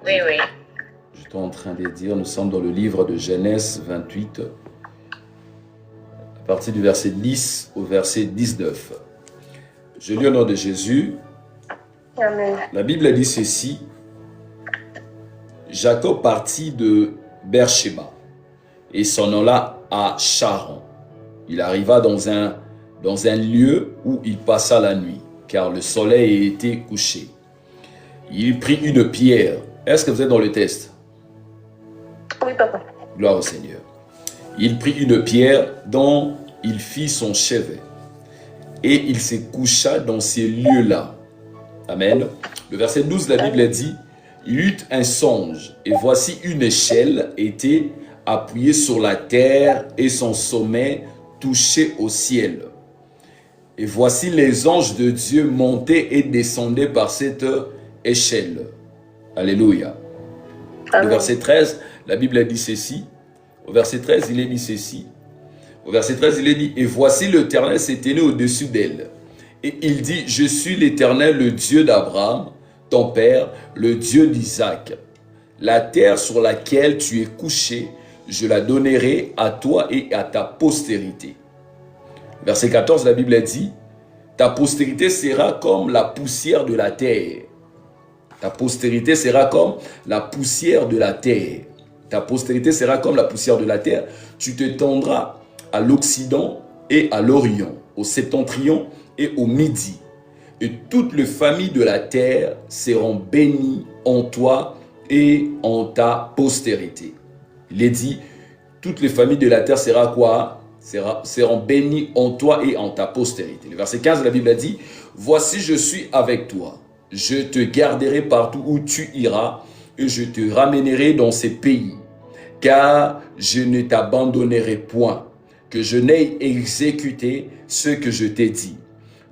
Oui, oui. Je suis en train de dire, nous sommes dans le livre de Genèse 28, à partir du verset 10 au verset 19. Je lis au nom de Jésus. Amen. La Bible dit ceci. Jacob partit de Beersheba et s'en alla à Charan. Il arriva dans un lieu où il passa la nuit, car le soleil était couché. Il prit une pierre. Est-ce que vous êtes dans le texte? Oui, papa. Gloire au Seigneur. Il prit une pierre dont il fit son chevet. Et il se coucha dans ces lieux-là. Amen. Le verset 12, la Bible dit, il eut un songe, et voici une échelle était appuyée sur la terre et son sommet touché au ciel. Et voici les anges de Dieu montaient et descendaient par cette échelle. Alléluia. Amen. Le verset 13, la Bible dit ceci. Au verset 13, il est dit ceci. Au verset 13, il est dit, et voici l'Éternel s'éteignait au-dessus d'elle. Et il dit, je suis l'Éternel, le Dieu d'Abraham, ton père, le Dieu d'Isaac. La terre sur laquelle tu es couché, je la donnerai à toi et à ta postérité. Verset 14, la Bible dit, ta postérité sera comme la poussière de la terre. Ta postérité sera comme la poussière de la terre. Ta postérité sera comme la poussière de la terre. Tu te tendras à l'Occident et à l'Orient, au septentrion et au Midi. Et toutes les familles de la terre seront bénies en toi et en ta postérité. Il est dit, toutes les familles de la terre seront quoi? Seront bénies en toi et en ta postérité. Le verset 15 de la Bible a dit, voici je suis avec toi. Je te garderai partout où tu iras et je te ramènerai dans ces pays. Car je ne t'abandonnerai point, que je n'ai exécuté ce que je t'ai dit.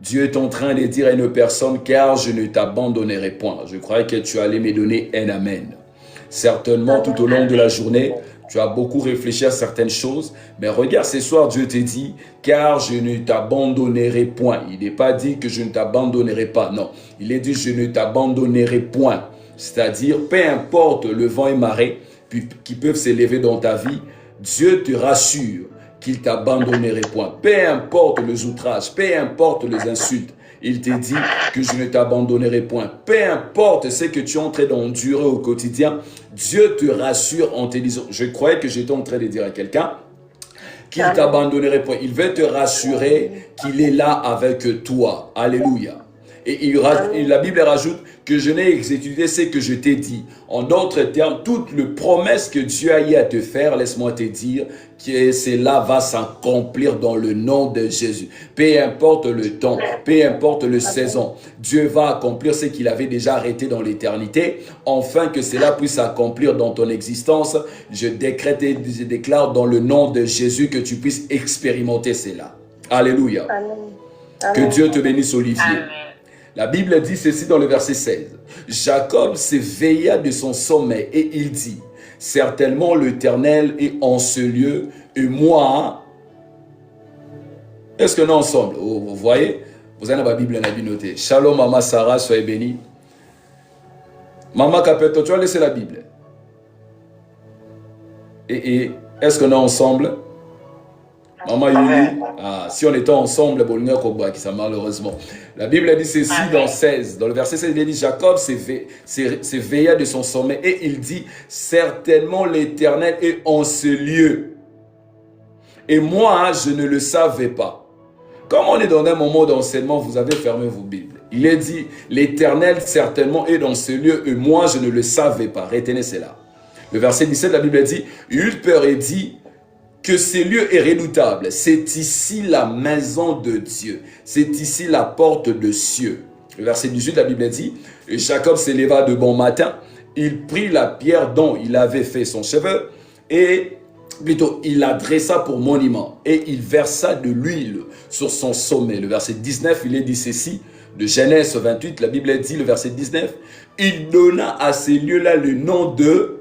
Dieu est en train de dire à une personne, car je ne t'abandonnerai point. Je croyais que tu allais me donner un amen. Certainement, tout au long de la journée, tu as beaucoup réfléchi à certaines choses. Mais regarde, ce soir, Dieu te dit, car je ne t'abandonnerai point. Il n'est pas dit que je ne t'abandonnerai pas. Non, il est dit, je ne t'abandonnerai point. C'est-à-dire, peu importe le vent et marée qui peuvent s'élever dans ta vie, Dieu te rassure qu'il t'abandonnerait point. Peu importe les outrages, peu importe les insultes, il te dit que je ne t'abandonnerai point. Peu importe ce que tu es en train d'endurer au quotidien, Dieu te rassure en te disant, je croyais que j'étais en train de dire à quelqu'un qu'il t'abandonnerait point. Il veut te rassurer qu'il est là avec toi. Alléluia. Et la Bible rajoute que je n'ai exécuté ce que je t'ai dit. En d'autres termes, toute la promesse que Dieu a eu à te faire, laisse-moi te dire que cela va s'accomplir dans le nom de Jésus. Peu importe le temps, peu importe le saison, Dieu va accomplir ce qu'il avait déjà arrêté dans l'éternité, afin que cela puisse s'accomplir dans ton existence. Je décrète et je déclare dans le nom de Jésus que tu puisses expérimenter cela. Alléluia. Amen. Que Dieu te bénisse, Olivier. Amen. La Bible dit ceci dans le verset 16. Jacob s'éveilla de son sommeil et il dit, certainement l'Éternel est en ce lieu et moi, est-ce que nous ensemble, vous voyez, vous avez la Bible notée. Shalom maman Sarah, soyez bénie. Maman Capeto, tu as laissé la Bible. Et est-ce que nous ensemble? Maman Yuli, si on était ensemble, malheureusement. La Bible dit ceci dans 16, dans le verset 16, il dit, Jacob s'éveilla de son sommeil et il dit, certainement l'Éternel est en ce lieu. Et moi, je ne le savais pas. Comme on est dans un moment d'enseignement, vous avez fermé vos Bibles. Il est dit, l'Éternel certainement est dans ce lieu et moi, je ne le savais pas. Retenez cela. Le verset 17, la Bible dit, il eut peur et dit, que ce lieu est redoutable. C'est ici la maison de Dieu. C'est ici la porte de cieux. Le verset 18, la Bible dit, et Jacob s'éleva de bon matin, il prit la pierre dont il avait fait son cheveu, et plutôt il la dressa pour monument, et il versa de l'huile sur son sommet. Le verset 19, il est dit ceci, de Genèse 28, la Bible dit, le verset 19, il donna à ces lieux-là le nom de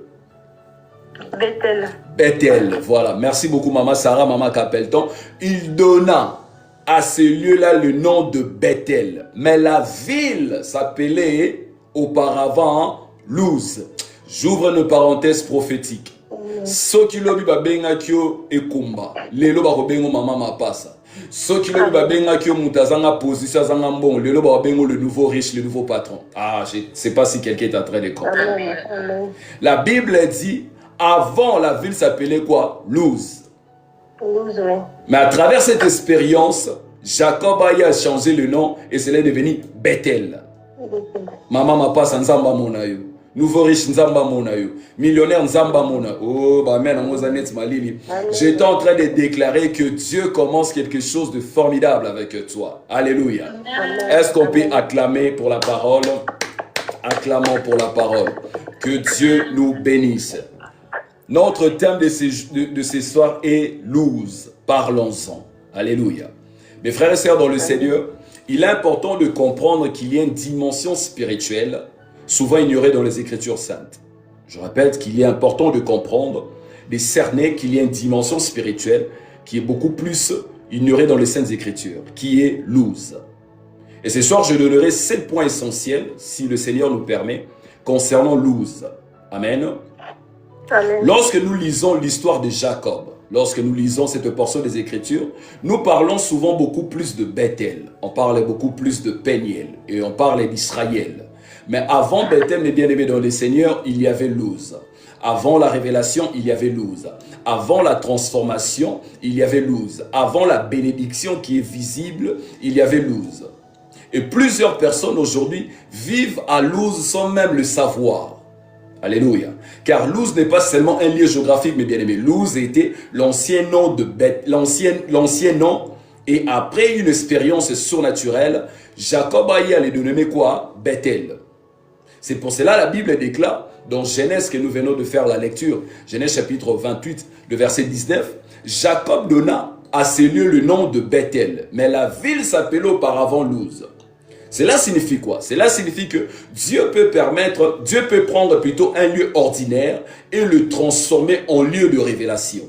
Bethel. Bethel, voilà. Merci beaucoup, maman Sarah, maman Capelton. Il donna à ce lieu-là le nom de Bethel. Mais la ville s'appelait auparavant Luz. J'ouvre une parenthèse prophétique. Soki lobi babengaki yo ekumba, lelo bakobengo mama mapasa. Soki lobi babengaki yo mutazanga position azanga mbongo, lelo bakobengo le nouveau riche, le nouveau patron. Ah, je ne sais pas si quelqu'un est en train de comprendre. Amen. La Bible dit, avant la ville s'appelait quoi? Luz. Luz, oui. Mais à travers cette expérience, Jacob a changé le nom et cela est devenu Bethel. Mama mapasa nzamba mona yo. Nouveau riche nzamba mona yo. Millionnaire nzamba mona. Oh, bah men ngozanet malili. J'étais en train de déclarer que Dieu commence quelque chose de formidable avec toi. Alléluia. Est-ce qu'on peut acclamer pour la parole? Acclamons pour la parole. Que Dieu nous bénisse. Notre thème de ce soir est Luz. Parlons-en. Alléluia. Mes frères et sœurs dans le Seigneur, il est important de comprendre qu'il y a une dimension spirituelle souvent ignorée dans les Écritures saintes. Je répète qu'il est important de comprendre, de cerner qu'il y a une dimension spirituelle qui est beaucoup plus ignorée dans les Saintes Écritures, qui est Luz. Et ce soir, je donnerai 7 points essentiels, si le Seigneur nous permet, concernant Luz. Amen. Amen. Lorsque nous lisons l'histoire de Jacob, lorsque nous lisons cette portion des Écritures, nous parlons souvent beaucoup plus de Bethel, on parle beaucoup plus de Péniel et on parle d'Israël. Mais avant Bethel, mes bien-aimés dans le Seigneur, il y avait Luz. Avant la révélation, il y avait Luz. Avant la transformation, il y avait Luz. Avant la bénédiction qui est visible, il y avait Luz. Et plusieurs personnes aujourd'hui vivent à Luz sans même le savoir. Alléluia. Car Luz n'est pas seulement un lieu géographique, mes bien-aimés. Luz était l'ancien nom de l'ancien nom. Et après une expérience surnaturelle, Jacob a les dénommé quoi? Bethel. C'est pour cela la Bible déclare dans Genèse que nous venons de faire la lecture, Genèse chapitre 28, le verset 19, Jacob donna à ce lieu le nom de Bethel, mais la ville s'appelait auparavant Luz. Cela signifie quoi? Cela signifie que Dieu peut prendre plutôt un lieu ordinaire et le transformer en lieu de révélation.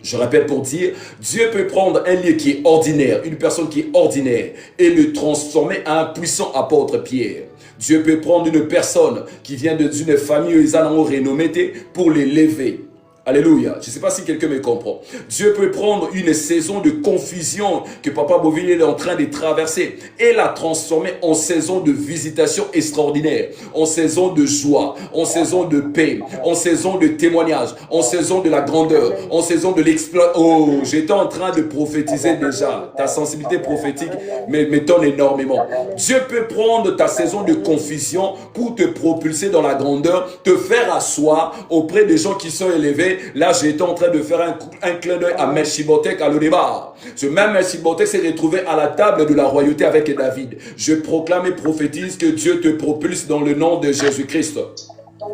Je répète pour dire, Dieu peut prendre un lieu qui est ordinaire, une personne qui est ordinaire, et le transformer en un puissant apôtre Pierre. Dieu peut prendre une personne qui vient d'une famille renommée pour l'élever. Alléluia. Je ne sais pas si quelqu'un me comprend. Dieu peut prendre une saison de confusion que Papa Boville est en train de traverser et la transformer en saison de visitation extraordinaire, en saison de joie, en saison de paix, en saison de témoignage, en saison de la grandeur, en saison de l'exploit. Oh, j'étais en train de prophétiser déjà. Ta sensibilité prophétique m'étonne énormément. Dieu peut prendre ta saison de confusion pour te propulser dans la grandeur, te faire asseoir auprès des gens qui sont élevés. Là, j'étais en train de faire un clin d'œil à Mephibosheth à Lodebar. Ce même Mephibosheth s'est retrouvé à la table de la royauté avec David. Je proclame et prophétise que Dieu te propulse dans le nom de Jésus-Christ.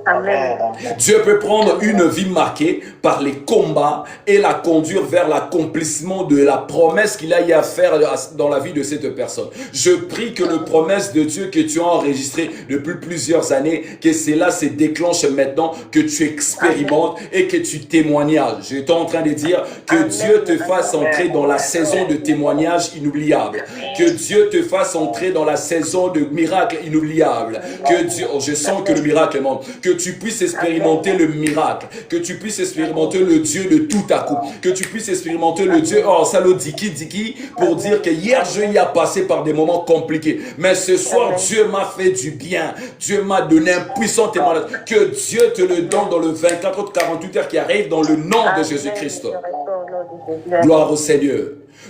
Amen. Dieu peut prendre une vie marquée par les combats et la conduire vers l'accomplissement de la promesse qu'il a eu à faire dans la vie de cette personne. Je prie que la promesse de Dieu que tu as enregistrée depuis plusieurs années, que cela se déclenche maintenant, que tu expérimentes et que tu témoignages. J'étais en train de dire que Dieu te fasse entrer dans la saison de témoignage inoubliable. Que Dieu te fasse entrer dans la saison de miracle inoubliable. Que Dieu, oh, je sens que le miracle monte. Que tu puisses expérimenter le miracle, que tu puisses expérimenter le Dieu de tout à coup, que tu puisses expérimenter le Dieu, oh salaud diki, pour dire que hier je y ai passé par des moments compliqués, mais ce soir Dieu m'a fait du bien, Dieu m'a donné un puissant témoignage, que Dieu te le donne dans le 24-48 heures qui arrive dans le nom de Jésus-Christ. Gloire au Seigneur.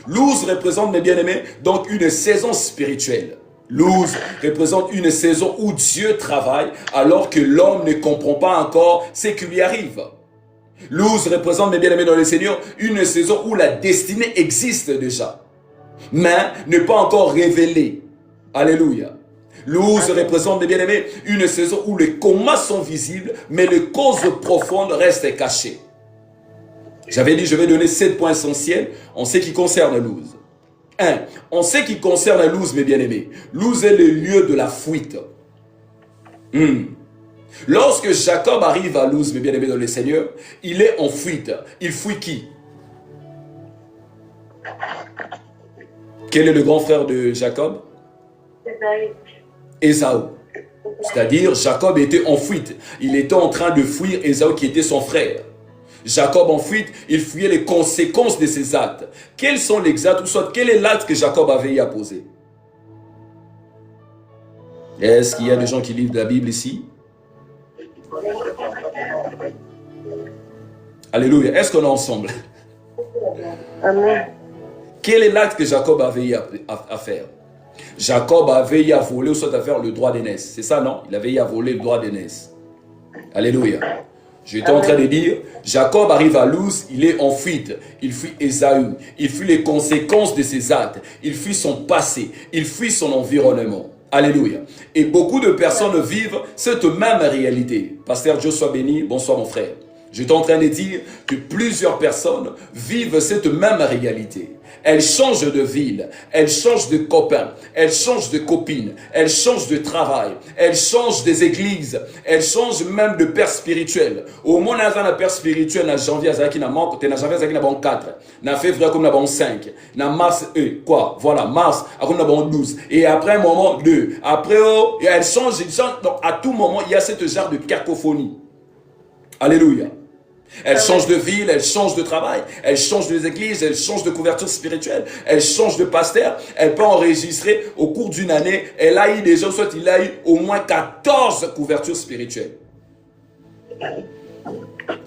Luz représente, mes bien-aimés, donc une saison spirituelle. Luz représente une saison où Dieu travaille alors que l'homme ne comprend pas encore ce qui lui arrive. Luz représente, mes bien-aimés dans le Seigneur, une saison où la destinée existe déjà, mais n'est pas encore révélée. Alléluia. Luz représente, mes bien-aimés, une saison où les combats sont visibles, mais les causes profondes restent cachées. J'avais dit, je vais donner 7 points essentiels en ce qui concerne Luz. 1. En ce qui concerne Luz, mes bien-aimés, Luz est le lieu de la fuite. Lorsque Jacob arrive à Luz, mes bien-aimés dans le Seigneur, il est en fuite. Il fuit qui? Quel est le grand frère de Jacob? Esaü. C'est-à-dire, Jacob était en fuite. Il était en train de fuir Ésaü qui était son frère. Jacob en fuite, il fuyait les conséquences de ses actes. Quels sont les actes, ou soit quel est l'acte que Jacob avait à poser? Est-ce qu'il y a des gens qui lisent la Bible ici? Alléluia. Est-ce qu'on est ensemble? Amen. Quel est l'acte que Jacob avait à faire? Jacob avait à voler ou soit à faire le droit d'aînesse. C'est ça, non? Il avait à voler le droit d'aînesse. Alléluia. J'étais en train de dire, Jacob arrive à Luz, il est en fuite. Il fuit Ésaü. Il fuit les conséquences de ses actes. Il fuit son passé. Il fuit son environnement. Alléluia. Et beaucoup de personnes vivent cette même réalité. Pasteur Dieu soit béni. Bonsoir mon frère. J'étais en train de dire que plusieurs personnes vivent cette même réalité. Elles changent de ville, elles changent de copains, elles changent de copines, elles changent de travail, elles changent des églises, elles changent même de père spirituel. Au moins, on a un père spirituel, na janvier, azaki na manque, na janvier, azaki na bon 4, na février, comme na bon 5, na mars, quoi, voilà, mars, comme na bon 12, et après un moment, 2, après, oh, et elles changent, donc à tout moment, il y a cette genre de cacophonie. Alléluia. Elles changent de ville, elles changent de travail, elles changent des églises, elles changent de couverture spirituelle, elles changent de pasteur. Elle peut enregistrer au cours d'une année, elle a eu déjà, soit il a eu au moins 14 couvertures spirituelles.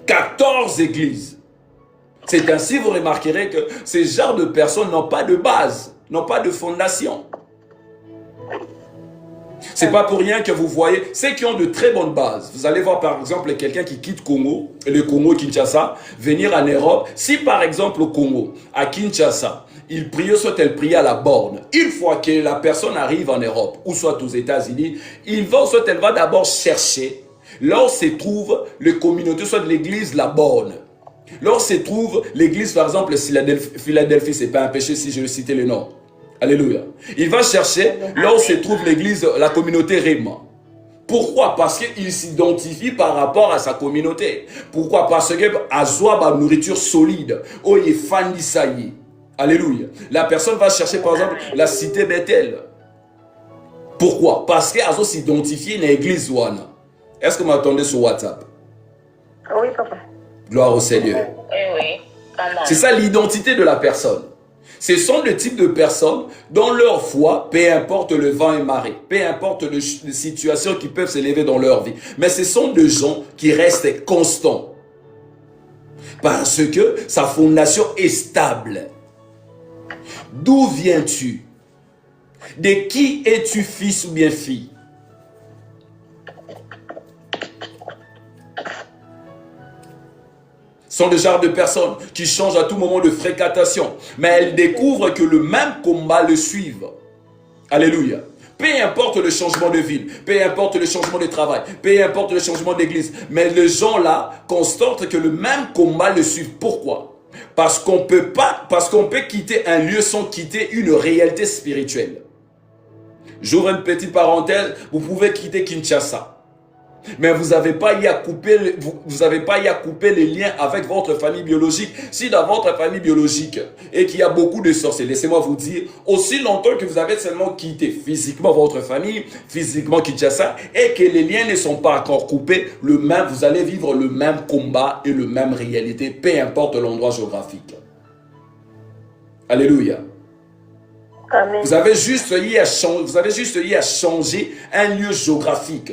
14 églises. C'est ainsi, vous remarquerez que ces genres de personnes n'ont pas de base, n'ont pas de fondation. C'est pas pour rien que vous voyez ceux qui ont de très bonnes bases. Vous allez voir par exemple quelqu'un qui quitte Congo, le Congo Kinshasa, venir en Europe. Si par exemple au Congo, à Kinshasa, il prie, soit elle prie à la borne. Une fois que la personne arrive en Europe, ou soit aux États-Unis, il va, soit elle va d'abord chercher. Là où se trouve les communautés, soit de l'église la borne. Là où se trouve l'église par exemple Philadelphie, c'est pas un péché si je veux citer le nom. Alléluia. Il va chercher là où se trouve l'église, la communauté Réma. Pourquoi? Parce qu'il s'identifie par rapport à sa communauté. Pourquoi? Parce que Azoa a une nourriture solide. Oh, il est fan d'Isaïe. Alléluia. La personne va chercher par exemple la cité Bethel. Pourquoi? Parce qu'Azo s'identifie à l'église Wana. Est-ce que vous m'attendez sur WhatsApp? Oui, papa. Gloire au Seigneur. Oui. C'est ça l'identité de la personne. Ce sont le type de personnes dont leur foi, peu importe le vent et marée, peu importe les situations qui peuvent s'élever dans leur vie, mais ce sont des gens qui restent constants. Parce que sa fondation est stable. D'où viens-tu? De qui es-tu fils ou bien fille? Sont des genres de personnes qui changent à tout moment de fréquentation. Mais elles découvrent que le même combat le suive. Alléluia. Peu importe le changement de ville, peu importe le changement de travail, peu importe le changement d'église. Mais les gens-là constatent que le même combat le suive. Pourquoi? Parce qu'on peut quitter un lieu sans quitter une réalité spirituelle. J'ouvre une petite parenthèse, vous pouvez quitter Kinshasa. Mais vous n'avez pas y à couper, les liens avec votre famille biologique. Si dans votre famille biologique et qu'il y a beaucoup de sorciers, laissez-moi vous dire, aussi longtemps que vous avez seulement quitté physiquement votre famille, physiquement Kinshasa, et que les liens ne sont pas encore coupés, vous allez vivre le même combat et le même réalité, peu importe l'endroit géographique. Alléluia. Amen. Vous avez juste eu à changer un lieu géographique.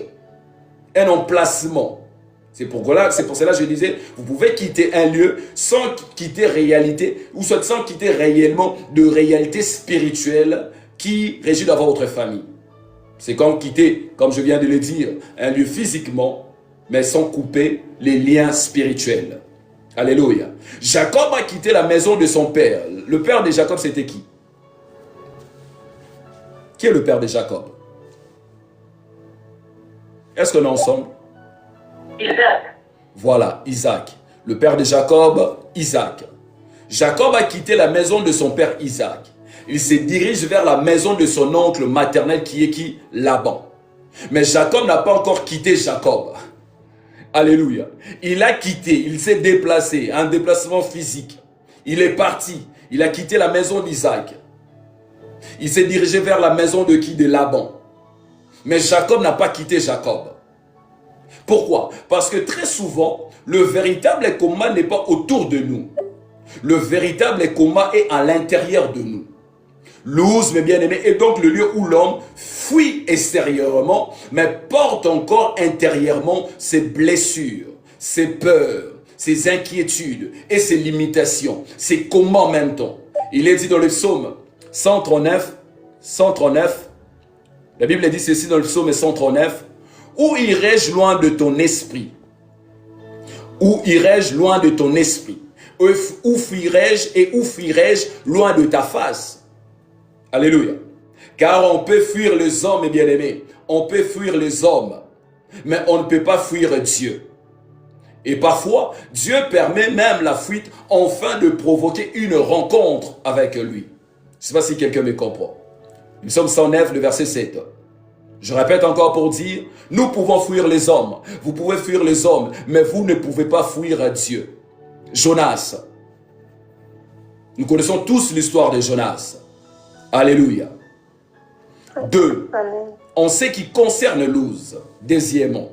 Un emplacement. C'est pour cela que je disais, vous pouvez quitter un lieu sans quitter réalité, ou soit sans quitter réellement de réalité spirituelle qui régit dans votre famille. C'est comme quitter, comme je viens de le dire, un lieu physiquement, mais sans couper les liens spirituels. Alléluia. Jacob a quitté la maison de son père. Le père de Jacob, c'était qui? Qui est le père de Jacob? Est-ce qu'on est ensemble? Isaac. Voilà, Isaac. Le père de Jacob, Isaac. Jacob a quitté la maison de son père Isaac. Il se dirige vers la maison de son oncle maternel qui est qui? Laban. Mais Jacob n'a pas encore quitté Jacob. Alléluia. Il a quitté, il s'est déplacé, un déplacement physique. Il est parti, il a quitté la maison d'Isaac. Il s'est dirigé vers la maison de qui? De Laban. Mais Jacob n'a pas quitté Jacob. Pourquoi? Parce que très souvent, le véritable combat n'est pas autour de nous. Le véritable combat est à l'intérieur de nous. Luz, mes bien-aimés, est donc le lieu où l'homme fuit extérieurement, mais porte encore intérieurement ses blessures, ses peurs, ses inquiétudes et ses limitations, ses combats en même temps. Il est dit dans le psaume 139, la Bible dit ceci dans le psaume 139, « Où irai-je loin de ton esprit? Où irai-je loin de ton esprit? Où fuirai-je et où fuirai-je loin de ta face ?» Alléluia. Car on peut fuir les hommes, bien-aimés. On peut fuir les hommes. Mais on ne peut pas fuir Dieu. Et parfois, Dieu permet même la fuite afin de provoquer une rencontre avec lui. Je ne sais pas si quelqu'un me comprend. Nous sommes 109, le verset 7. Je répète encore pour dire, nous pouvons fuir les hommes. Vous pouvez fuir les hommes, mais vous ne pouvez pas fuir Dieu. Jonas. Nous connaissons tous l'histoire de Jonas. Alléluia. 2. En ce qui concerne Luz, deuxièmement,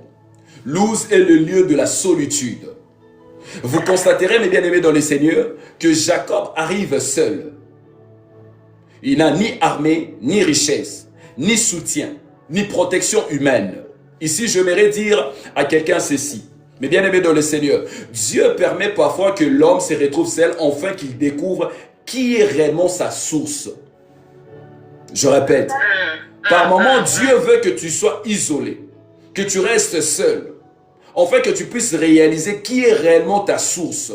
Luz est le lieu de la solitude. Vous constaterez, mes bien-aimés dans le Seigneur, que Jacob arrive seul. Il n'a ni armée, ni richesse, ni soutien, ni protection humaine. Ici, j'aimerais dire à quelqu'un ceci. Mes bien-aimés dans le Seigneur, Dieu permet parfois que l'homme se retrouve seul afin qu'il découvre qui est réellement sa source. Je répète, par moments, Dieu veut que tu sois isolé, que tu restes seul, afin que tu puisses réaliser qui est réellement ta source.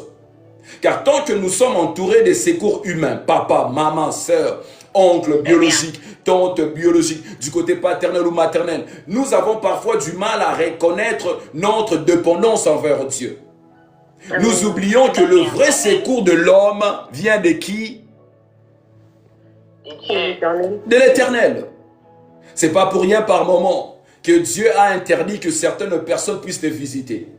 Car tant que nous sommes entourés de secours humains, papa, maman, soeur, oncle biologique, tante biologique, du côté paternel ou maternel, nous avons parfois du mal à reconnaître notre dépendance envers Dieu. Nous oublions que le vrai secours de l'homme vient de qui? De l'Éternel. C'est pas pour rien par moment que Dieu a interdit que certaines personnes puissent te visiter.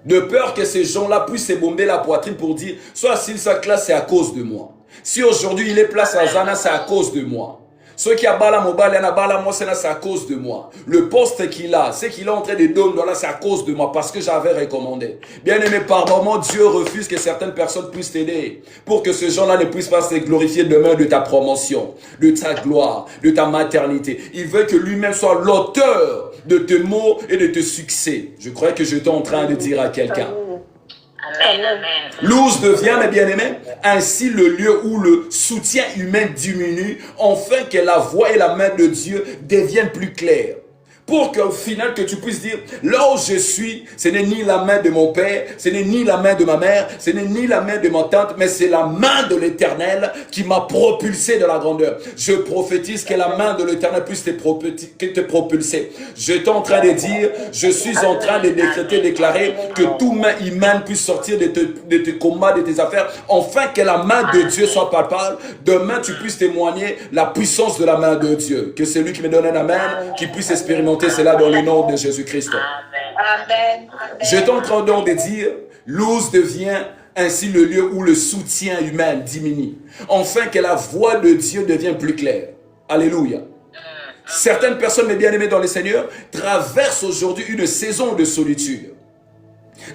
De peur que ces gens-là puissent se bomber la poitrine pour dire, soit s'il sa classe, c'est à cause de moi. Si aujourd'hui il est place à Zana, c'est à cause de moi. Ceux qui a bala mobile, il y a bala moi, c'est à cause de moi. Le poste qu'il a, c'est qu'il est en train de donner, c'est à cause de moi, parce que j'avais recommandé. Bien aimé, par moment, Dieu refuse que certaines personnes puissent t'aider, pour que ces gens-là ne puissent pas se glorifier demain de ta promotion, de ta gloire, de ta maternité. Il veut que lui-même soit l'auteur de tes mots et de tes succès. Je crois que j'étais en train de dire à quelqu'un. Luz devient, mes bien-aimés, ainsi le lieu où le soutien humain diminue, afin que la voix et la main de Dieu deviennent plus claires. Pour qu'au final, que tu puisses dire, là où je suis, ce n'est ni la main de mon père, ce n'est ni la main de ma mère, ce n'est ni la main de ma tante, mais c'est la main de l'Éternel qui m'a propulsé de la grandeur. Je prophétise que la main de l'Éternel puisse te propulser. J'étais en train de dire, je suis en train de décréter, déclarer que toute main humaine puisse sortir de tes combats, de tes affaires, afin que la main de Dieu soit palpable. Demain, tu puisses témoigner la puissance de la main de Dieu. Que celui qui me donne un amen, qui puisse expérimenter cela dans le nom de Jésus-Christ. Amen. J'étais en train donc de dire, Luz devient ainsi le lieu où le soutien humain diminue, afin que la voix de Dieu devienne plus claire. Alléluia. Certaines personnes, mes bien-aimés dans le Seigneur, traversent aujourd'hui une saison de solitude.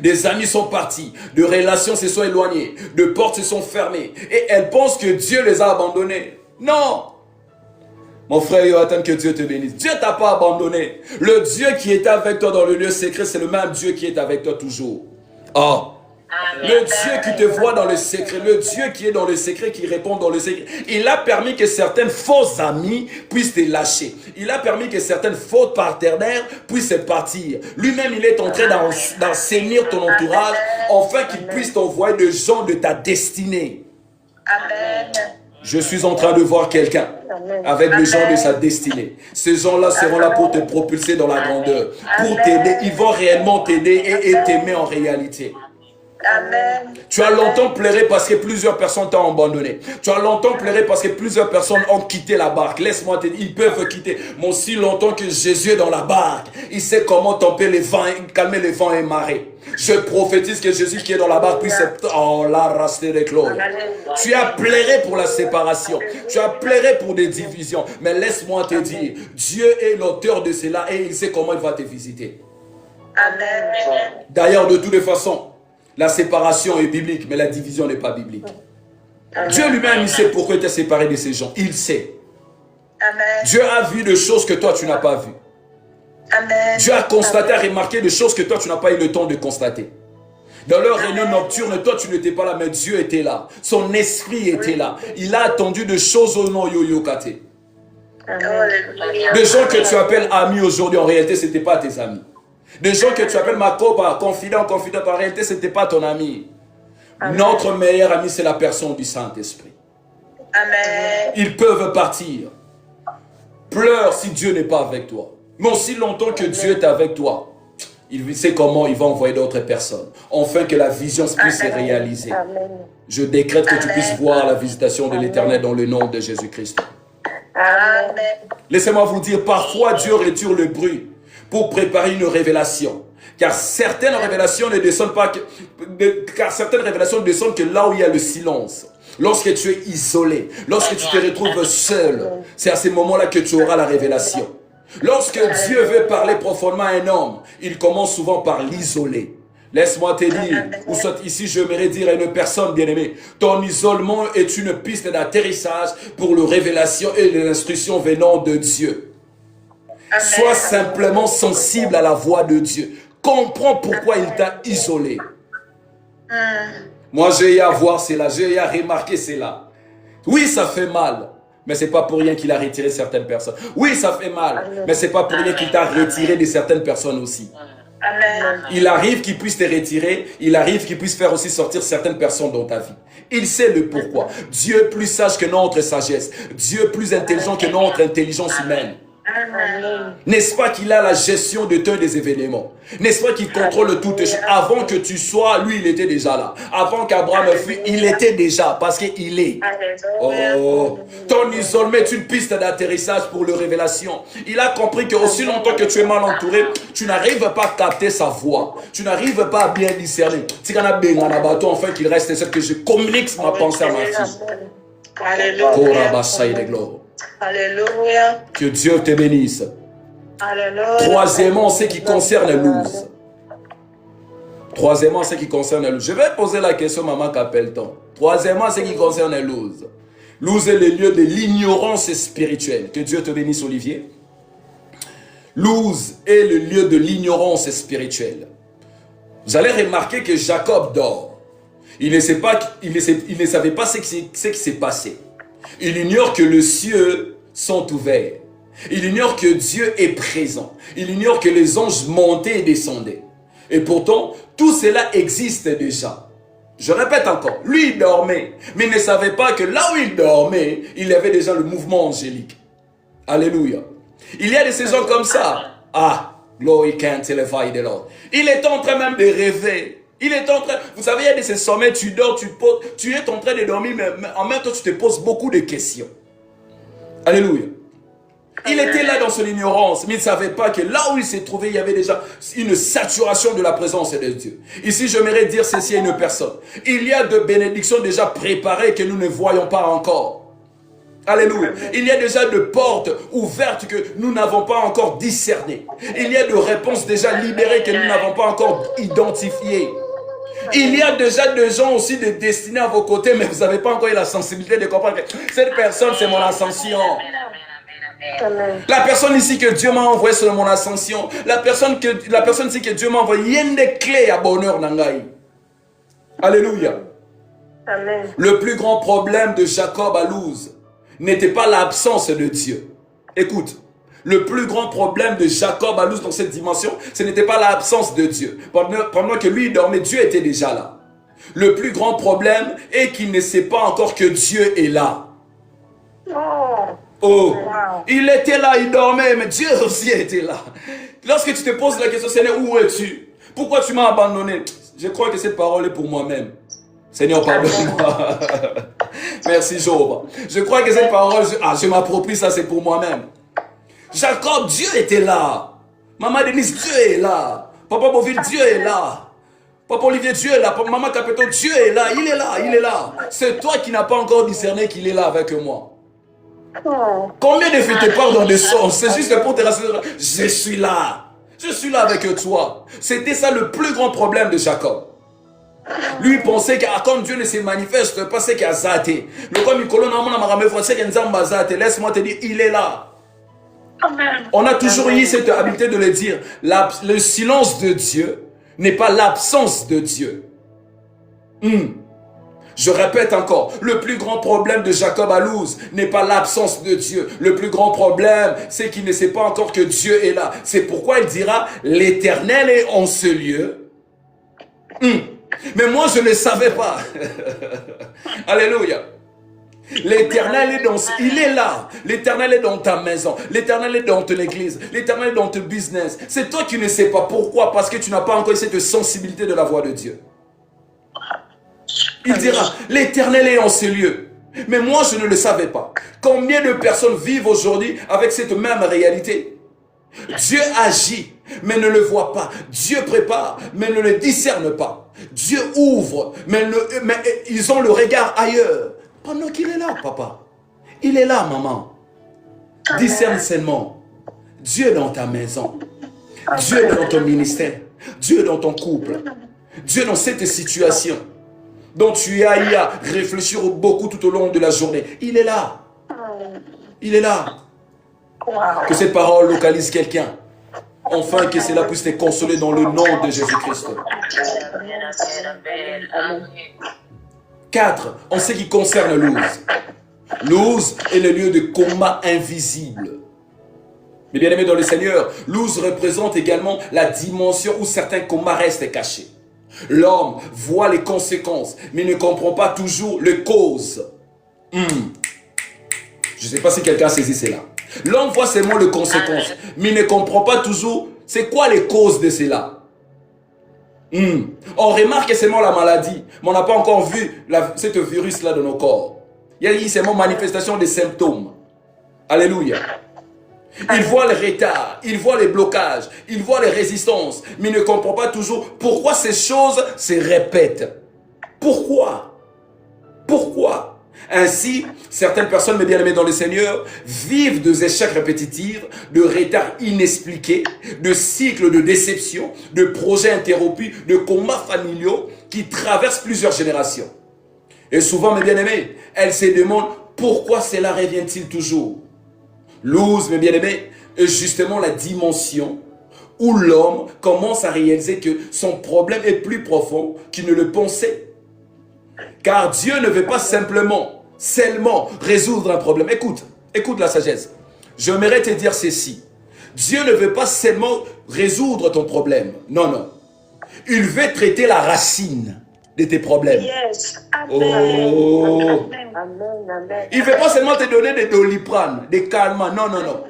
Des amis sont partis, de relations se sont éloignées, de portes se sont fermées, et elles pensent que Dieu les a abandonnés. Non! Mon frère Jonathan, que Dieu te bénisse. Dieu ne t'a pas abandonné. Le Dieu qui est avec toi dans le lieu secret, c'est le même Dieu qui est avec toi toujours. Oh. Le Dieu qui te voit dans le secret, le Dieu qui est dans le secret, qui répond dans le secret. Il a permis que certaines fausses amies puissent te lâcher. Il a permis que certaines fautes partenaires puissent partir. Lui-même, il est en train d'enseigner ton entourage, afin qu'il puisse t'envoyer des gens de ta destinée. Amen. Je suis en train de voir quelqu'un avec les gens de sa destinée. Ces gens-là seront là pour te propulser dans la grandeur, pour t'aider. Ils vont réellement t'aider et t'aimer en réalité. Amen. Tu as longtemps pleuré parce que plusieurs personnes t'ont abandonné. Tu as longtemps pleuré parce que plusieurs personnes ont quitté la barque. Laisse-moi te dire, ils peuvent quitter. Mais aussi longtemps que Jésus est dans la barque, il sait comment tomber les vents, calmer les vents et marées. Je prophétise que Jésus qui est dans la barque puisse être... Oh, la race de gloire. Tu as pleuré pour la séparation. Tu as pleuré pour des divisions. Mais laisse-moi te dire, Dieu est l'auteur de cela et il sait comment il va te visiter. Amen. D'ailleurs, de toutes les façons, la séparation est biblique, mais la division n'est pas biblique. Dieu lui-même, il sait pourquoi tu es séparé de ces gens. Il sait. Amen. Dieu a vu des choses que toi, tu n'as pas vues. Amen. Dieu a constaté, a remarqué des choses que toi, tu n'as pas eu le temps de constater. Dans leur réunion nocturne, toi, tu n'étais pas là, mais Dieu était là. Son esprit était là. Il a attendu des choses au nom yo-yo-kate. Des gens que tu appelles amis aujourd'hui, en réalité, ce n'étaient pas tes amis. Des gens que tu appelles ma copa, confident, en réalité, ce n'était pas ton ami. Notre meilleur ami, c'est la personne du Saint-Esprit. Amen. Ils peuvent partir. Pleure si Dieu n'est pas avec toi. Mais aussi longtemps que Dieu est avec toi, il sait comment il va envoyer d'autres personnes. Enfin que la vision puisse se réaliser. Je décrète que tu puisses voir la visitation de l'Éternel dans le nom de Jésus-Christ. Amen. Laissez-moi vous dire, parfois Dieu retire le bruit pour préparer une révélation. Car certaines révélations ne descendent pas car certaines révélations ne descendent que là où il y a le silence. Lorsque tu es isolé, lorsque tu te retrouves seul, c'est à ce moment-là que tu auras la révélation. Lorsque Dieu veut parler profondément à un homme, il commence souvent par l'isoler. Laisse-moi te dire, ou soit ici j'aimerais dire à une personne bien-aimée, ton isolement est une piste d'atterrissage pour la révélation et l'instruction venant de Dieu. Sois simplement sensible à la voix de Dieu. Comprends pourquoi il t'a isolé. Moi, j'ai eu à voir cela, j'ai eu à remarquer cela. Oui, ça fait mal, mais ce n'est pas pour rien qu'il a retiré certaines personnes. Oui, ça fait mal, mais ce n'est pas pour rien qu'il t'a retiré de certaines personnes aussi. Amen. Il arrive qu'il puisse te retirer, il arrive qu'il puisse faire aussi sortir certaines personnes dans ta vie. Il sait le pourquoi. Dieu plus sage que notre sagesse. Dieu plus intelligent que notre intelligence humaine. N'est-ce pas qu'il a la gestion de tous les événements? N'est-ce pas qu'il contrôle toutes choses? Avant que tu sois, lui, il était déjà là. Avant qu'Abraham fût, il était déjà, parce qu'il est. Oh, ton isolement est une piste d'atterrissage pour la révélation. Il a compris que aussi longtemps que tu es mal entouré, tu n'arrives pas à capter sa voix. Tu n'arrives pas à bien discerner. Si on a bien un bateau, enfin qu'il reste, c'est que je communique ma pensée à ma fille. Alléluia. Que Dieu te bénisse. Alléluia. Troisièmement, ce qui concerne Luz. Troisièmement, ce qui concerne Luz. Je vais poser la question, maman qu'appelle-t-on? Troisièmement, ce qui concerne Luz. Luz est le lieu de l'ignorance spirituelle. Que Dieu te bénisse, Olivier. Luz est le lieu de l'ignorance spirituelle. Vous allez remarquer que Jacob dort. Il ne savait pas ce qui s'est passé. Il ignore que les cieux sont ouverts. Il ignore que Dieu est présent. Il ignore que les anges montaient et descendaient. Et pourtant, tout cela existe déjà. Je répète encore, lui il dormait, mais il ne savait pas que là où il dormait, il y avait déjà le mouvement angélique. Alléluia. Il y a des saisons comme ça. Ah, glory can't elevate the Lord. Il est en train même de rêver. Il est en train, vous savez, il y a de ces sommets, tu dors, tu es en train de dormir, mais en même temps, tu te poses beaucoup de questions. Alléluia. Il était là dans son ignorance, mais il ne savait pas que là où il s'est trouvé, il y avait déjà une saturation de la présence de Dieu. Ici, j'aimerais dire ceci à une personne. Il y a de bénédictions déjà préparées que nous ne voyons pas encore. Alléluia. Il y a déjà de portes ouvertes que nous n'avons pas encore discernées. Il y a de réponses déjà libérées que nous n'avons pas encore identifiées. Il y a déjà des gens aussi de destinés à vos côtés, mais vous n'avez pas encore eu la sensibilité de comprendre que cette personne, c'est mon ascension. La personne ici que Dieu m'a envoyé sur mon ascension, la personne ici que Dieu m'a envoyé, il y a une clé à bonheur nangai. Alléluia. Amen. Le plus grand problème de Jacob à Luz n'était pas l'absence de Dieu. Écoute. Le plus grand problème de Jacob à Luz dans cette dimension, ce n'était pas l'absence de Dieu. Pendant que lui dormait, Dieu était déjà là. Le plus grand problème est qu'il ne sait pas encore que Dieu est là. Oh, il était là, il dormait, mais Dieu aussi était là. Lorsque tu te poses la question, Seigneur, où es-tu? Pourquoi tu m'as abandonné? Je crois que cette parole est pour moi-même. Seigneur, pardonne-moi. Merci, Job. Je crois que cette parole, je m'approprie ça, c'est pour moi-même. Jacob, Dieu était là. Maman Denise, Dieu est là. Papa Boville, Dieu est là. Papa Olivier, Dieu est là. Papa, Maman Capeto, Dieu est là. Il est là, il est là. C'est toi qui n'as pas encore discerné qu'il est là avec moi. Combien de fois te parlent dans des sens? C'est juste pour te rassurer. Je suis là. Je suis là avec toi. C'était ça le plus grand problème de Jacob. Lui pensait que comme Dieu ne se manifeste pas, c'est qu'il a zaté. Mais comme laisse-moi te dire, il est là. On a toujours eu cette habileté de le dire. Le silence de Dieu n'est pas l'absence de Dieu. Je répète encore, le plus grand problème de Jacob à Luz n'est pas l'absence de Dieu. Le plus grand problème, c'est qu'il ne sait pas encore que Dieu est là. C'est pourquoi il dira, l'Éternel est en ce lieu. Mais moi, je ne savais pas. Alléluia. L'Éternel est il est là. L'Éternel est dans ta maison. L'Éternel est dans ton église. L'Éternel est dans ton business. C'est toi qui ne sais pas. Pourquoi? Parce que tu n'as pas encore cette sensibilité de la voix de Dieu. Il dira, l'Éternel est en ce lieu. Mais moi, je ne le savais pas. Combien de personnes vivent aujourd'hui avec cette même réalité? Dieu agit, mais ne le voit pas. Dieu prépare, mais ne le discerne pas. Dieu ouvre, mais ils ont le regard ailleurs. Pendant qu'il est là, papa. Il est là, maman. Discerne seulement. Dieu est dans ta maison. Dieu est dans ton ministère. Dieu est dans ton couple. Dieu est dans cette situation dont tu as eu à réfléchir beaucoup tout au long de la journée. Il est là. Il est là. Que cette parole localise quelqu'un. Enfin, que cela puisse te consoler dans le nom de Jésus-Christ. 4. En ce qui concerne Luz. Luz est le lieu de combat invisible. Mais bien aimé dans le Seigneur, Luz représente également la dimension où certains combats restent cachés. L'homme voit les conséquences, mais ne comprend pas toujours les causes. Je ne sais pas si quelqu'un saisit cela. L'homme voit seulement les conséquences, mais il ne comprend pas toujours c'est quoi les causes de cela. On remarque seulement la maladie, mais on n'a pas encore vu ce virus-là dans nos corps. Il y a eu seulement manifestation des symptômes. Alléluia. Il voit les retards, il voit les blocages, il voit les résistances, mais il ne comprend pas toujours pourquoi ces choses se répètent. Pourquoi? Pourquoi? Ainsi, certaines personnes, mes bien-aimés dans le Seigneur, vivent des échecs répétitifs, de retards inexpliqués, de cycles de déception, de projets interrompus, de combats familiaux qui traversent plusieurs générations. Et souvent, mes bien-aimés, elles se demandent pourquoi cela revient-il toujours. Luz, mes bien-aimés, est justement la dimension où l'homme commence à réaliser que son problème est plus profond qu'il ne le pensait. Car Dieu ne veut pas seulement résoudre un problème. Écoute la sagesse. J'aimerais te dire ceci. Dieu ne veut pas seulement résoudre ton problème. Non, non. Il veut traiter la racine de tes problèmes. Yes. Oh. Amen. Il ne veut pas seulement te donner des doliprane, des calmants. Non, non, non.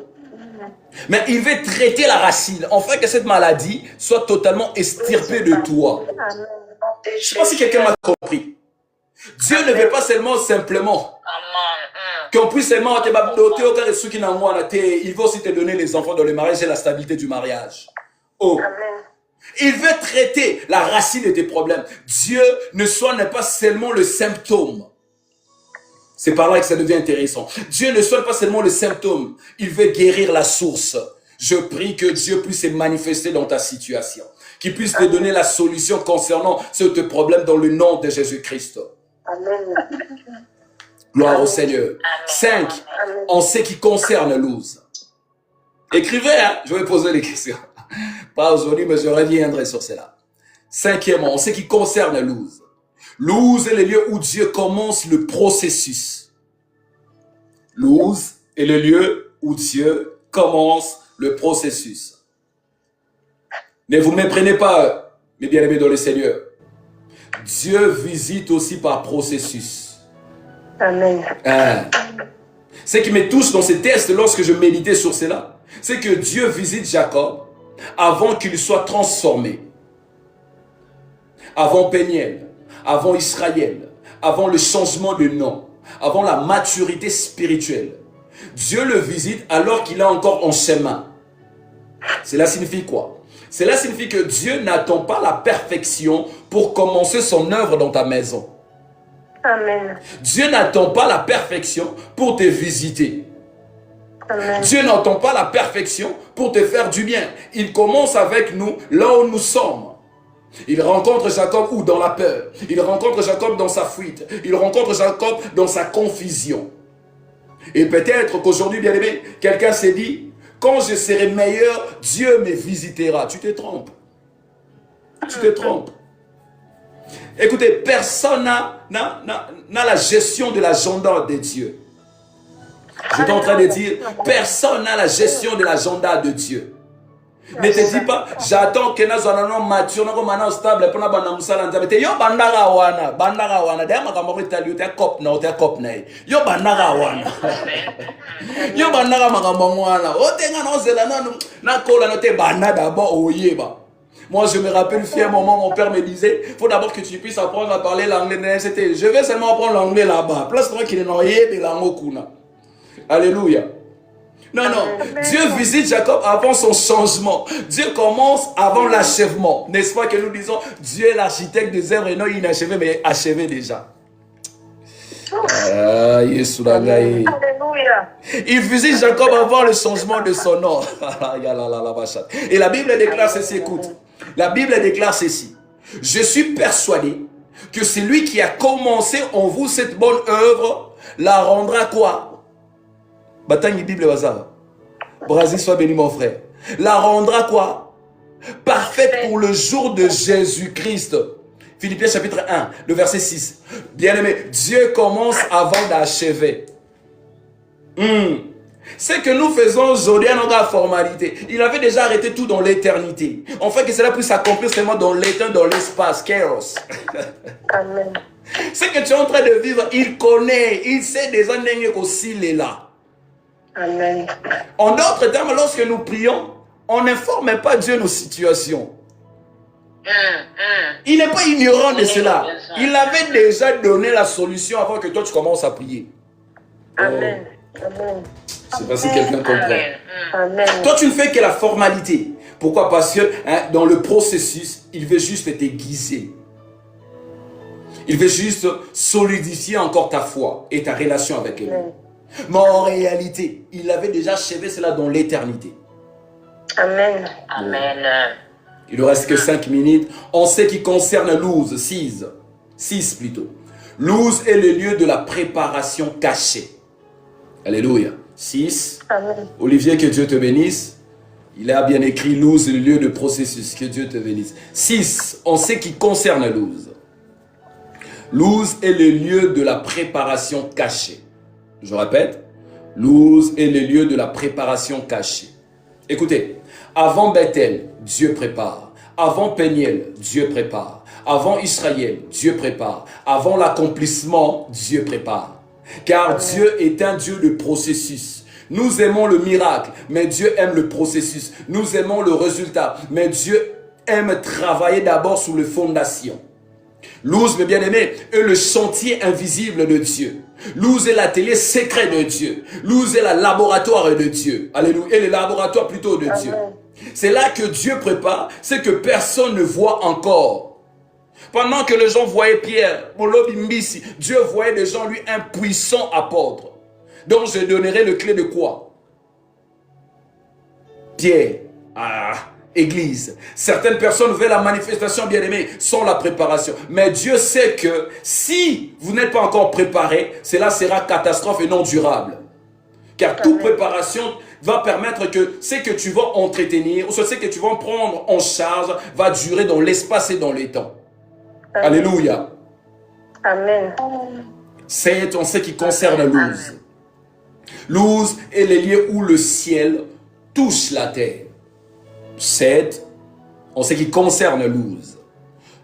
Mais il veut traiter la racine. Afin que cette maladie soit totalement extirpée de toi. Je ne sais pas si quelqu'un m'a compris. Dieu ne veut pas simplement qu'on puisse seulement te doter au cas de ceux qui n'ont moins. Il veut aussi te donner les enfants dans le mariage et la stabilité du mariage. Oh. Il veut traiter la racine de tes problèmes. Dieu ne soigne pas seulement le symptôme. C'est par là que ça devient intéressant. Dieu ne soigne pas seulement le symptôme. Il veut guérir la source. Je prie que Dieu puisse se manifester dans ta situation. Qu'il puisse te donner la solution concernant ce problème dans le nom de Jésus-Christ. Amen. Gloire au Seigneur. 5. En ce qui concerne Luz. Écrivez, hein? Je vais poser des questions. Pas aujourd'hui, mais je reviendrai sur cela. 5e, en ce qui concerne Luz. Luz est le lieu où Dieu commence le processus. Luz est le lieu où Dieu commence le processus. Ne vous méprenez pas, mes bien-aimés dans le Seigneur. Dieu visite aussi par processus. Amen. Ce qui me touche dans ces textes, lorsque je méditais sur cela, c'est que Dieu visite Jacob avant qu'il soit transformé. avant Péniel, avant Israël, avant le changement de nom, avant la maturité spirituelle. Dieu le visite alors qu'il est encore en chemin. Cela signifie quoi? Cela signifie que Dieu n'attend pas la perfection pour commencer son œuvre dans ta maison. Amen. Dieu n'attend pas la perfection pour te visiter. Amen. Dieu n'attend pas la perfection pour te faire du bien. Il commence avec nous là où nous sommes. Il rencontre Jacob où? Dans la peur. Il rencontre Jacob dans sa fuite. Il rencontre Jacob dans sa confusion. Et peut-être qu'aujourd'hui, bien aimé, quelqu'un s'est dit, quand je serai meilleur, Dieu me visitera. Tu te trompes. Tu te trompes. Écoutez, personne n'a la gestion de l'agenda de Dieu. Je suis en train de dire, personne n'a la gestion de l'agenda de Dieu. Ne te dis pas, j'attends que nous soyons matures, nous soyons stables, pour nous soyons yo bandara wana, d'ailleurs ma camarade italien, t'es cop na, yo bandara wana, yo bandara ma camarade wana, o tenga no zela na kola no te banda d'abord oyeba. Moi je me rappelle fier moment mon père me disait, faut d'abord que tu puisses apprendre à parler l'anglais. C'était, je vais seulement apprendre l'anglais là-bas. Place toi qu'il est noyé de l'anglais kuna. Alléluia. Non, non. Dieu visite Jacob avant son changement. Dieu commence avant l'achèvement. N'est-ce pas que nous disons, Dieu est l'architecte des œuvres et non inachevé, mais achevé déjà. Alléluia. Il visite Jacob avant le changement de son nom. Et la Bible déclare ceci, écoute. La Bible déclare ceci. Je suis persuadé que celui qui a commencé en vous cette bonne œuvre la rendra quoi? Batangi Bible Bazar. Brasil soit béni mon frère. La rendra quoi? Parfaite pour le jour de Jésus-Christ. Philippiens chapitre 1, le verset 6. Bien-aimé, Dieu commence avant d'achever. Ce que nous faisons aujourd'hui à notre formalité, il avait déjà arrêté tout dans l'éternité. En fait, que cela puisse s'accomplir seulement dans l'étern, dans l'espace, Kéros. Amen. Ce que tu es en train de vivre, il connaît, il sait déjà s'il est là. Amen. En d'autres termes, lorsque nous prions, on n'informe pas Dieu de nos situations. Il n'est pas ignorant de cela. Il avait déjà donné la solution avant que toi tu commences à prier. Amen. Amen. Je ne sais pas si quelqu'un comprend. Amen. Toi, tu ne fais que la formalité. Pourquoi? Parce que dans le processus, il veut juste t'aiguiser. Il veut juste solidifier encore ta foi et ta relation avec lui. Mais en réalité, il avait déjà achevé cela dans l'éternité. Amen. Amen. Il ne reste que 5 minutes. En ce qui concerne Luz, 6 plutôt. Luz est le lieu de la préparation cachée. Alléluia. 6. Amen. Olivier, que Dieu te bénisse. Il a bien écrit Luz, le lieu de processus. Que Dieu te bénisse. 6. En ce qui concerne Luz. Luz est le lieu de la préparation cachée. Je répète. Luz est le lieu de la préparation cachée. Écoutez. Avant Bethel, Dieu prépare. Avant Péniel, Dieu prépare. Avant Israël, Dieu prépare. Avant l'accomplissement, Dieu prépare. Car Dieu est un Dieu de processus. Nous aimons le miracle, mais Dieu aime le processus. Nous aimons le résultat, mais Dieu aime travailler d'abord sur les fondations. Luz, mes bien-aimés, est le chantier invisible de Dieu. Luz est l'atelier secret de Dieu. Luz est le laboratoire de Dieu. Alléluia. Et le laboratoire plutôt de Dieu. C'est là que Dieu prépare ce que personne ne voit encore. Pendant que les gens voyaient Pierre, Dieu voyait des gens, lui, un puissant apôtre. Donc je donnerai le clé de quoi? Pierre. Église. Certaines personnes veulent la manifestation, bien-aimée, sans la préparation. Mais Dieu sait que si vous n'êtes pas encore préparé, cela sera catastrophe et non durable. Car toute préparation va permettre que ce que tu vas entretenir, ou ce que tu vas prendre en charge, va durer dans l'espace et dans les temps. Alléluia. Amen. C'est en ce qui concerne Luz. Luz est le lieu où le ciel touche la terre. 7. En ce qui concerne Luz.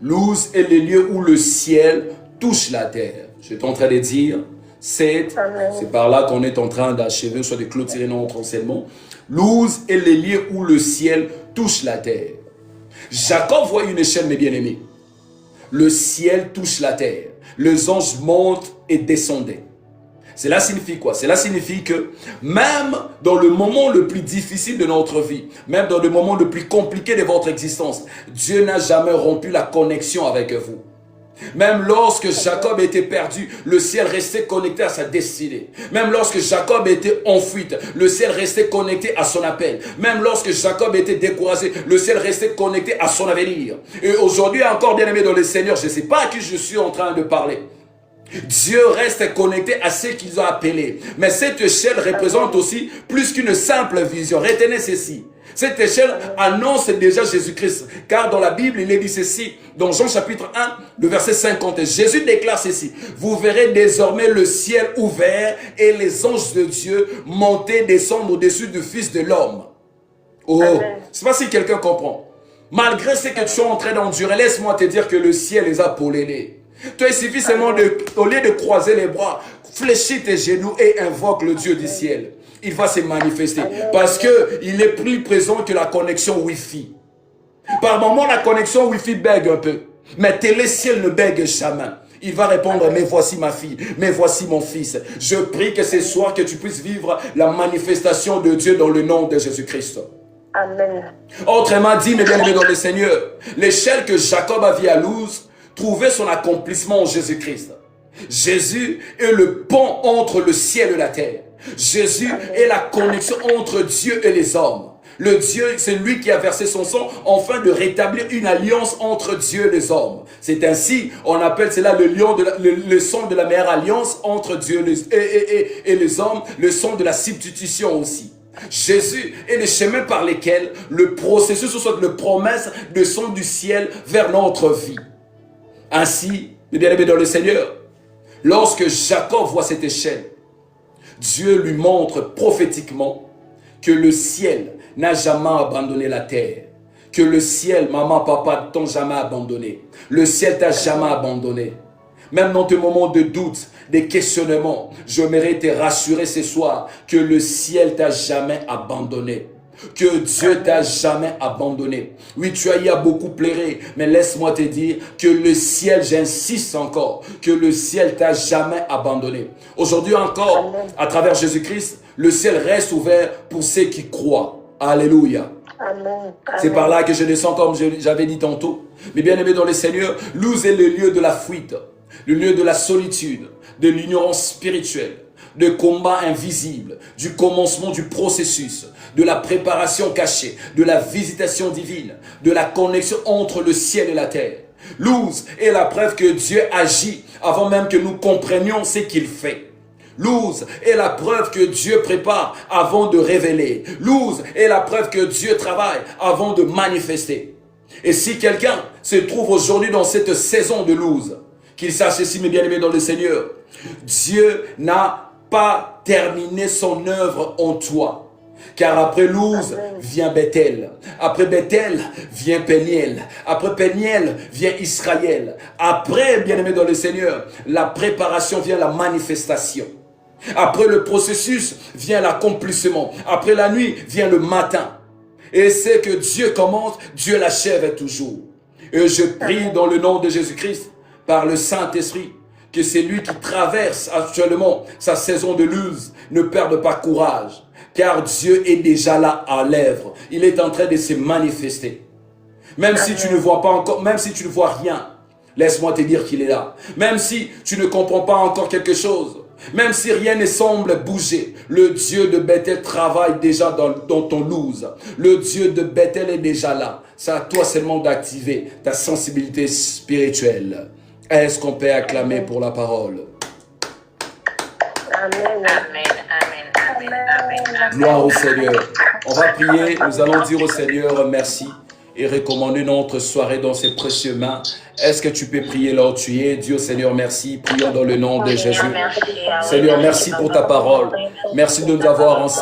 Luz est le lieu où le ciel touche la terre. Je suis en train de dire 7. C'est par là qu'on est en train d'achever, soit de clôturer notre enseignement. Luz est le lieu où le ciel touche la terre. Jacob voit une échelle, mes bien-aimés. le ciel touche la terre. Les anges montent et descendaient. Cela signifie quoi? Cela signifie que même dans le moment le plus difficile de notre vie, même dans le moment le plus compliqué de votre existence, Dieu n'a jamais rompu la connexion avec vous. Même lorsque Jacob était perdu, le ciel restait connecté à sa destinée. Même lorsque Jacob était en fuite, le ciel restait connecté à son appel. Même lorsque Jacob était découragé, le ciel restait connecté à son avenir. Et aujourd'hui encore, bien aimé dans le Seigneur, je ne sais pas à qui je suis en train de parler. Dieu reste connecté à ceux qu'ils ont appelés. Mais cette échelle représente aussi plus qu'une simple vision. Retenez ceci. Cette échelle annonce déjà Jésus-Christ. Car dans la Bible, il est dit ceci. Dans Jean chapitre 1, le verset 50. Jésus déclare ceci. Vous verrez désormais le ciel ouvert et les anges de Dieu monter, descendre au-dessus du Fils de l'homme. Oh, je ne sais pas si quelqu'un comprend. Malgré ce que tu es en train d'endurer, laisse-moi te dire que le ciel les a pollués. Toi, il suffit seulement au lieu de croiser les bras, fléchis tes genoux et invoque le Dieu du ciel. Il va se manifester parce qu'il est plus présent que la connexion Wi-Fi. Par moment, la connexion Wi-Fi bègue un peu, mais téléciel ne bègue jamais. Il va répondre, mais voici ma fille, mais voici mon fils. Je prie que ce soir, que tu puisses vivre la manifestation de Dieu dans le nom de Jésus-Christ. Amen. Autrement dit, mes bien-aimés dans le Seigneur, l'échelle que Jacob a vue à Luz trouvait son accomplissement en Jésus-Christ. Jésus est le pont entre le ciel et la terre. Jésus est la connexion entre Dieu et les hommes. Le Dieu, c'est lui qui a versé son sang afin de rétablir une alliance entre Dieu et les hommes. C'est ainsi, on appelle cela le sang de la meilleure alliance entre Dieu et les hommes, le sang de la substitution aussi. Jésus est le chemin par lequel le processus, ou soit la promesse descend du ciel vers notre vie. Ainsi, mes bien-aimés dans le Seigneur, lorsque Jacob voit cette échelle, Dieu lui montre prophétiquement que le ciel n'a jamais abandonné la terre. Que le ciel, maman, papa, ne t'ont jamais abandonné. Le ciel t'a jamais abandonné. Même dans tes moments de doute, de questionnement, j'aimerais te rassurer ce soir que le ciel t'a jamais abandonné. Que Dieu t'a jamais abandonné. Oui, tu as beaucoup pleuré, mais laisse-moi te dire que le ciel, j'insiste encore, que le ciel t'a jamais abandonné. Aujourd'hui encore, à travers Jésus-Christ, le ciel reste ouvert pour ceux qui croient. Alléluia. Amen. C'est par là que je descends comme j'avais dit tantôt. Mais bien aimé dans le Seigneur, Luz est le lieu de la fuite, le lieu de la solitude, de l'ignorance spirituelle, de combat invisible, du commencement du processus, de la préparation cachée, de la visitation divine, de la connexion entre le ciel et la terre. Luz est la preuve que Dieu agit avant même que nous comprenions ce qu'il fait. Luz est la preuve que Dieu prépare avant de révéler. Luz est la preuve que Dieu travaille avant de manifester. Et si quelqu'un se trouve aujourd'hui dans cette saison de Luz, qu'il sache ceci, mes bien-aimés dans le Seigneur, Dieu n'a pas terminé son œuvre en toi. Car après Luz vient Bethel. Après Bethel vient Péniel. Après Péniel vient Israël. Après, bien-aimé dans le Seigneur, la préparation vient la manifestation. Après le processus vient l'accomplissement. Après la nuit vient le matin. Et c'est que Dieu commence, Dieu l'achève toujours. Et je prie dans le nom de Jésus-Christ, par le Saint-Esprit, que c'est lui qui traverse actuellement sa saison de Luz ne perde pas courage. Car Dieu est déjà là à l'œuvre. Il est en train de se manifester. Même si tu ne vois pas encore, même si tu ne vois rien, laisse-moi te dire qu'il est là. Même si tu ne comprends pas encore quelque chose, même si rien ne semble bouger, le Dieu de Bethel travaille déjà dans ton Luz. Le Dieu de Bethel est déjà là. C'est à toi seulement d'activer ta sensibilité spirituelle. Est-ce qu'on peut acclamer pour la parole? Amen. Amen. Amen. Amen. Amen. Gloire au Seigneur. On va prier, nous allons dire au Seigneur merci et recommander notre soirée dans ses précieuses mains. Est-ce que tu peux prier là où tu es? Dieu Seigneur, merci. Prions dans le nom de Jésus. Seigneur, merci pour ta parole. Merci de nous avoir enseigné.